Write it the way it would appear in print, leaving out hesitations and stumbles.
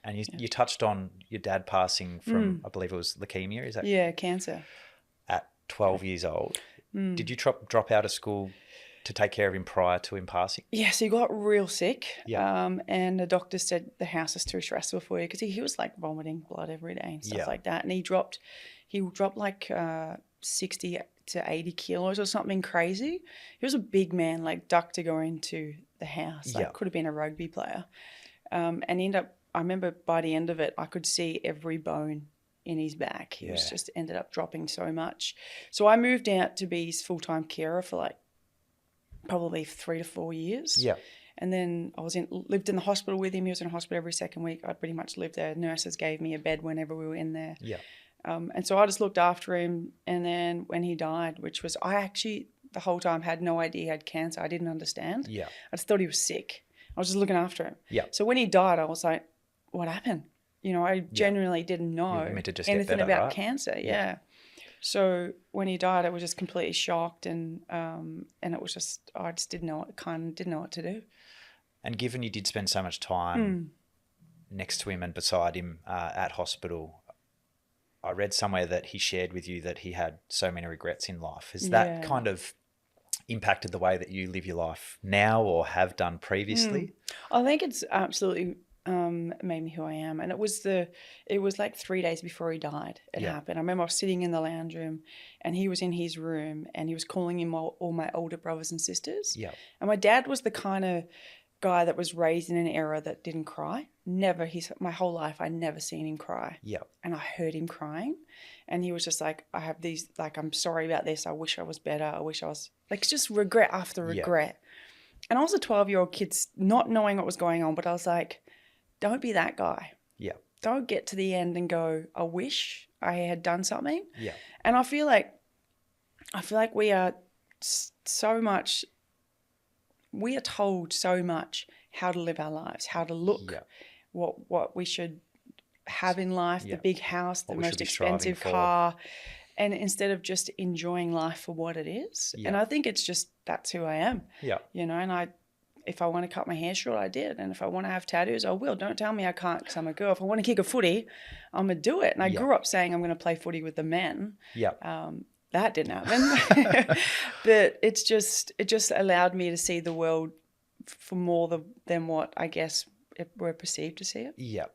And you touched on your dad passing from, I believe it was leukemia, is that? Yeah, cancer. At 12 years old. Mm. Did you drop out of school to take care of him prior to him passing? Yeah, so he got real sick. Yeah. And the doctor said the house is too stressful for you because he was like vomiting blood every day and stuff Yeah. like that. And he dropped like 60 to 80 kilos or something crazy. He was a big man, like ducked to go into the house. Like Yeah. could have been a rugby player. And he ended up, I remember by the end of it, I could see every bone in his back. He was Yeah. just ended up dropping so much. So I moved out to be his full-time carer for like probably 3 to 4 years. Yeah. And then I lived in the hospital with him. He was in hospital every second week. I pretty much lived there. Nurses gave me a bed whenever we were in there. Yeah. And so I just looked after him. And then when he died, which was, I actually the whole time had no idea he had cancer. I didn't understand. Yeah. I just thought he was sick. I was just looking after him. Yeah. So when he died, I was like, what happened? You know, I genuinely didn't know meant to just get anything better, about right? cancer. Yeah. So when he died, I was just completely shocked, and it was just I just didn't know what to do. And given you did spend so much time next to him and beside him at hospital, I read somewhere that he shared with you that he had so many regrets in life. Has that kind of impacted the way that you live your life now or have done previously? I think it's absolutely made me who I am. And it was like 3 days before he died. It happened. I remember I was sitting in the lounge room and he was in his room and he was calling in all my older brothers and sisters. Yeah. And my dad was the kind of guy that was raised in an era that didn't cry. My whole life, I never seen him cry. Yeah. And I heard him crying. And he was just like, I have these, like, I'm sorry about this. I wish I was better. I wish I was, like, just regret after regret. And I was a 12-year-old kid not knowing what was going on, but I was like, don't be that guy. Yeah. Don't get to the end and go, I wish I had done something. Yeah. And I feel like we are told so much how to live our lives, how to look, what we should have in life, the big house, the most expensive car, and instead of just enjoying life for what it is. And I think it's just, that's who I am. Yeah. You know, and if I want to cut my hair short, I did. And if I want to have tattoos, I will. Don't tell me I can't because I'm a girl. If I want to kick a footy, I'm going to do it. And I grew up saying I'm going to play footy with the men. Yeah. That didn't happen. But it just allowed me to see the world for more than what I guess we're perceived to see it. Yeah.